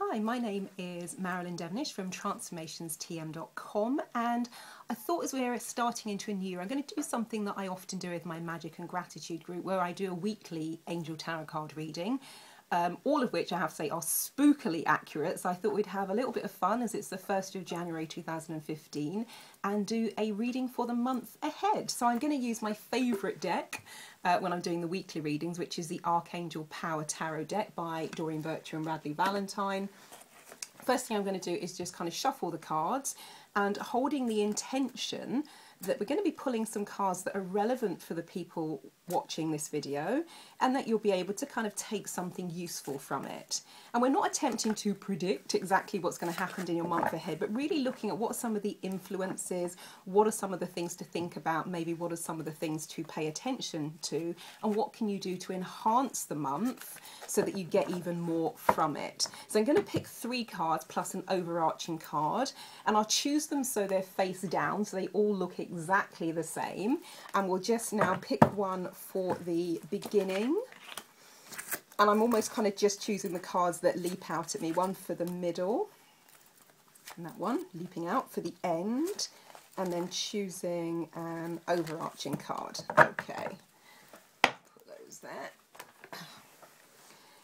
Hi, my name is Marilyn Devenish from transformationstm.com, and I thought as we're starting into a new year, I'm going to do something that I often do with my Magic and Gratitude group, where I do a weekly Angel Tarot card reading, all of which I have to say are spookily accurate. So I thought we'd have a little bit of fun as it's the 1st of January 2015 and do a reading for the month ahead. So I'm going to use my favourite deck when I'm doing the weekly readings, which is the Archangel Power Tarot deck by Doreen Virtue and Radleigh Valentine. First thing I'm going to do is just kind of shuffle the cards and holding the intention that we're going to be pulling some cards that are relevant for the people watching this video and that you'll be able to kind of take something useful from it. And we're not attempting to predict exactly what's going to happen in your month ahead, but really looking at what are some of the influences, what are some of the things to think about, maybe what are some of the things to pay attention to, and what can you do to enhance the month so that you get even more from it. So I'm going to pick 3 cards plus an overarching card, and I'll choose them so they're face down so they all look exactly the same, and we'll just now pick one for the beginning, and I'm almost kind of just choosing the cards that leap out at me, one for the middle and that one leaping out for the end, and then choosing an overarching card. Okay, put those there.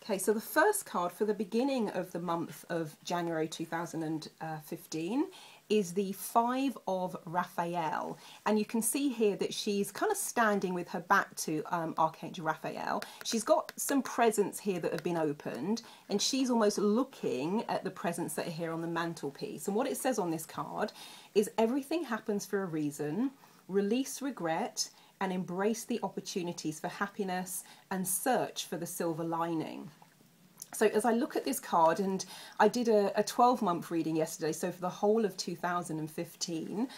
Okay, so the first card for the beginning of the month of January 2015 is the 5 of Raphael, and you can see here that she's kind of standing with her back to Archangel Raphael. She's got some presents here that have been opened, and she's almost looking at the presents that are here on the mantelpiece. And what it says on this card is everything happens for a reason, release regret, and embrace the opportunities for happiness and search for the silver lining. So as I look at this card, and I did a 12-month reading yesterday, so for the whole of 2015,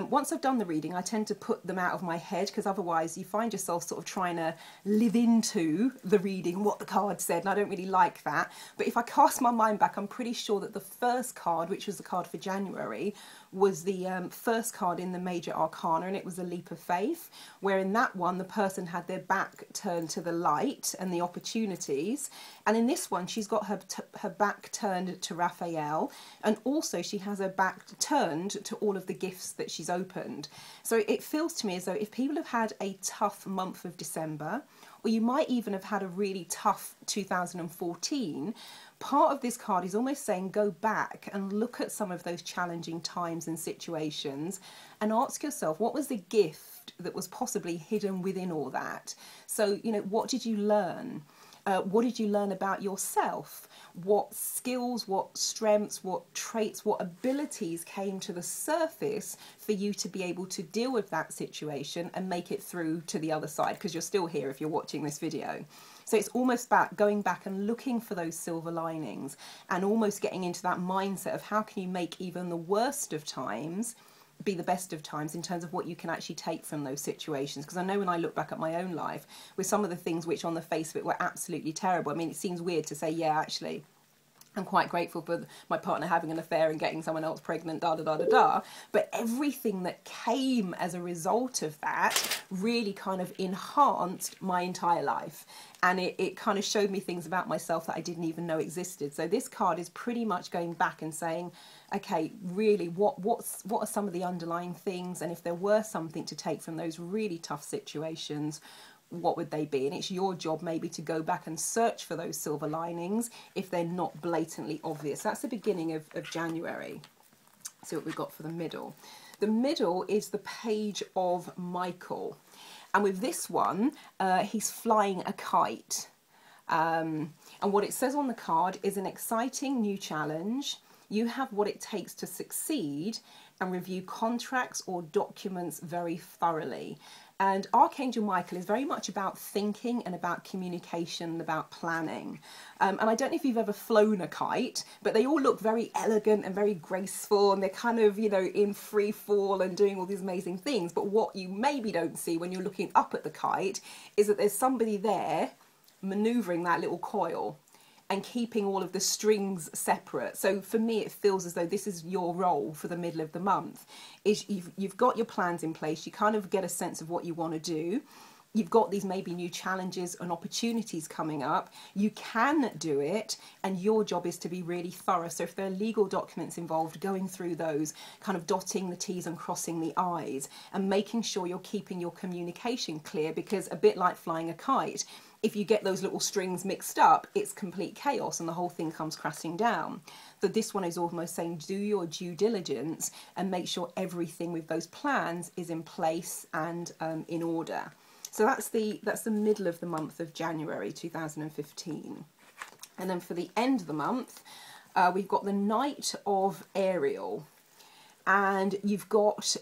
once I've done the reading, I tend to put them out of my head, because otherwise you find yourself sort of trying to live into the reading, what the card said, and I don't really like that. But if I cast my mind back, I'm pretty sure that the first card, which was the card for January, was the first card in the Major Arcana, and it was a leap of faith, where in that one the person had their back turned to the light and the opportunities, and in this one she's got her back turned to Raphael, and also she has her back turned to all of the gifts that she's opened. So it feels to me as though if people have had a tough month of December, or you might even have had a really tough 2014, part of this card is almost saying go back and look at some of those challenging times and situations and ask yourself, what was the gift that was possibly hidden within all that? So, you know, what did you learn? What did you learn about yourself? What skills, what strengths, what traits, what abilities came to the surface for you to be able to deal with that situation and make it through to the other side, because you're still here if you're watching this video. So it's almost about going back and looking for those silver linings and almost getting into that mindset of how can you make even the worst of times be the best of times in terms of what you can actually take from those situations. Because I know when I look back at my own life with some of the things which on the face of it were absolutely terrible, I mean, it seems weird to say, yeah, actually I'm quite grateful for my partner having an affair and getting someone else pregnant, da da da da da. But everything that came as a result of that really kind of enhanced my entire life. And it kind of showed me things about myself that I didn't even know existed. So this card is pretty much going back and saying, okay, really, what are some of the underlying things? And if there were something to take from those really tough situations, what would they be? And it's your job maybe to go back and search for those silver linings if they're not blatantly obvious. That's the beginning of January. See what we've got for the middle. The middle is the Page of Michael. And with this one, he's flying a kite. And what it says on the card is an exciting new challenge. You have what it takes to succeed, and review contracts or documents very thoroughly. And Archangel Michael is very much about thinking and about communication and about planning. And I don't know if you've ever flown a kite, but they all look very elegant and very graceful, and they're kind of, you know, in free fall and doing all these amazing things. But what you maybe don't see when you're looking up at the kite is that there's somebody there maneuvering that little coil and keeping all of the strings separate. So for me, it feels as though this is your role for the middle of the month. Is you've got your plans in place, you kind of get a sense of what you want to do. you've got these maybe new challenges and opportunities coming up, you can do it, and your job is to be really thorough. So if there are legal documents involved, going through those, kind of dotting the T's and crossing the I's, and making sure you're keeping your communication clear, because a bit like flying a kite, if you get those little strings mixed up, it's complete chaos and the whole thing comes crashing down. So this one is almost saying do your due diligence and make sure everything with those plans is in place and in order. So that's the middle of the month of January 2015. And then for the end of the month, we've got the Knight of Ariel. And you've got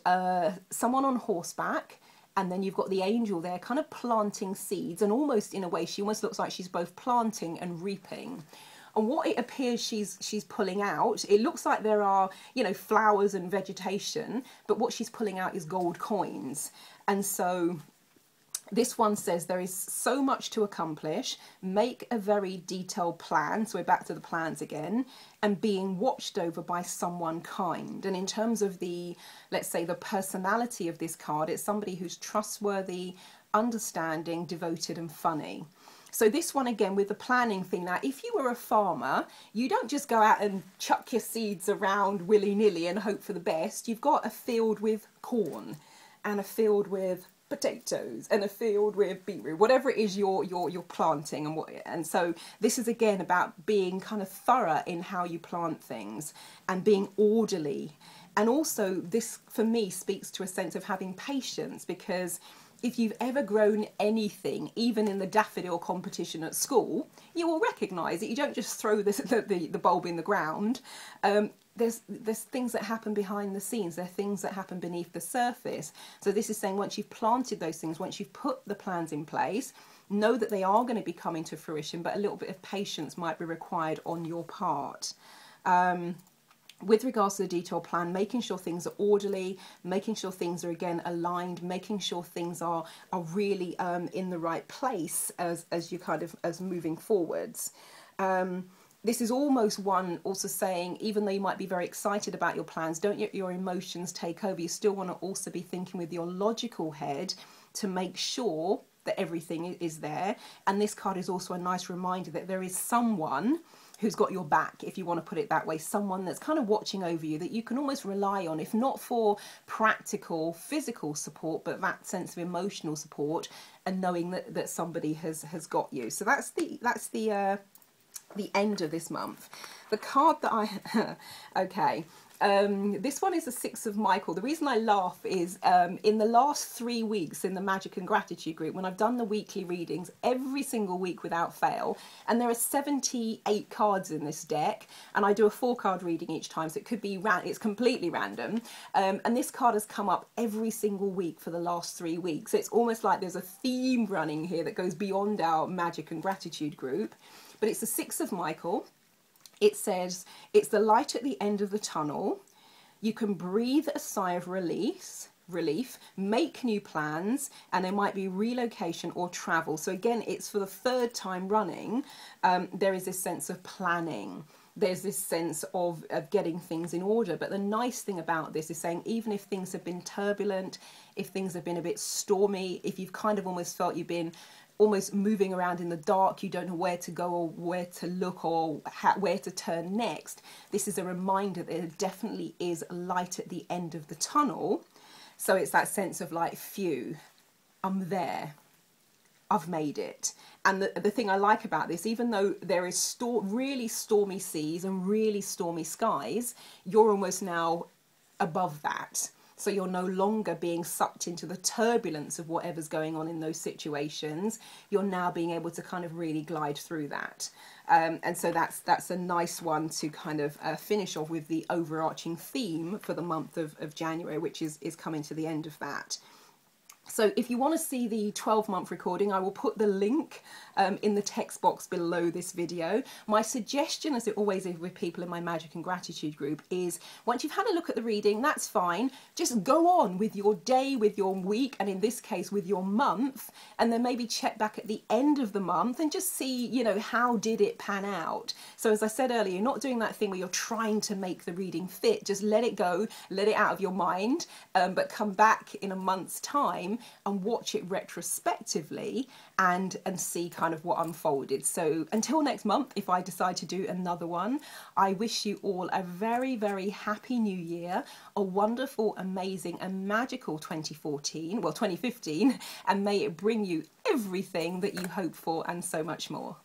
someone on horseback, and then you've got the angel there kind of planting seeds, and almost in a way she almost looks like she's both planting and reaping. And what it appears she's pulling out, it looks like there are, you know, flowers and vegetation, but what she's pulling out is gold coins. And so this one says there is so much to accomplish, make a very detailed plan, so we're back to the plans again, and being watched over by someone kind. And in terms of the, let's say, the personality of this card, it's somebody who's trustworthy, understanding, devoted and funny. So this one again with the planning thing. Now, if you were a farmer, you don't just go out and chuck your seeds around willy-nilly and hope for the best. You've got a field with corn and a field with potatoes and a field with beetroot, whatever it is you're planting, and so this is again about being kind of thorough in how you plant things and being orderly. And also this for me speaks to a sense of having patience, because if you've ever grown anything, even in the daffodil competition at school, you will recognise that you don't just throw the bulb in the ground. There's things that happen behind the scenes. There are things that happen beneath the surface. So this is saying once you've planted those things, once you've put the plans in place, know that they are going to be coming to fruition, but a little bit of patience might be required on your part. With regards to the detailed plan, making sure things are orderly, making sure things are again aligned, making sure things are really in the right place as you kind of as moving forwards. This is almost one also saying, even though you might be very excited about your plans, don't let your emotions take over. You still want to also be thinking with your logical head to make sure that everything is there. And this card is also a nice reminder that there is someone who's got your back, if you want to put it that way, someone that's kind of watching over you that you can almost rely on, if not for practical physical support, but that sense of emotional support and knowing that somebody has got you. So that's the end of this month. The card that I okay, this one is the Six of Michael. The reason I laugh is in the last 3 weeks in the Magic and Gratitude group, when I've done the weekly readings every single week without fail, and there are 78 cards in this deck, and I do a 4-card reading each time, so it could be it's completely random, and this card has come up every single week for the last 3 weeks. So it's almost like there's a theme running here that goes beyond our Magic and Gratitude group. But it's the Six of Michael. It says, it's the light at the end of the tunnel. You can breathe a sigh of relief, make new plans, and there might be relocation or travel. So again, it's for the 3rd time running. There is this sense of planning. There's this sense of getting things in order. But the nice thing about this is saying, even if things have been turbulent, if things have been a bit stormy, if you've kind of almost felt you've been almost moving around in the dark, you don't know where to go or where to look or where to turn next, this is a reminder that there definitely is light at the end of the tunnel. So it's that sense of like, phew, I'm there, I've made it. And the thing I like about this, even though there is really stormy seas and really stormy skies, you're almost now above that. So you're no longer being sucked into the turbulence of whatever's going on in those situations. You're now being able to kind of really glide through that. And so that's a nice one to kind of finish off with the overarching theme for the month of January, which is coming to the end of that. So if you want to see the 12-month recording, I will put the link in the text box below this video. My suggestion, as it always is with people in my Magic and Gratitude group, is once you've had a look at the reading, that's fine. Just go on with your day, with your week, and in this case with your month, and then maybe check back at the end of the month and just see, you know, how did it pan out. So as I said earlier, you're not doing that thing where you're trying to make the reading fit. Just let it go, let it out of your mind, but come back in a month's time and watch it retrospectively and see kind of what unfolded. So until next month, if I decide to do another one, I wish you all a very, very happy new year, a wonderful, amazing and magical 2015, and may it bring you everything that you hope for and so much more.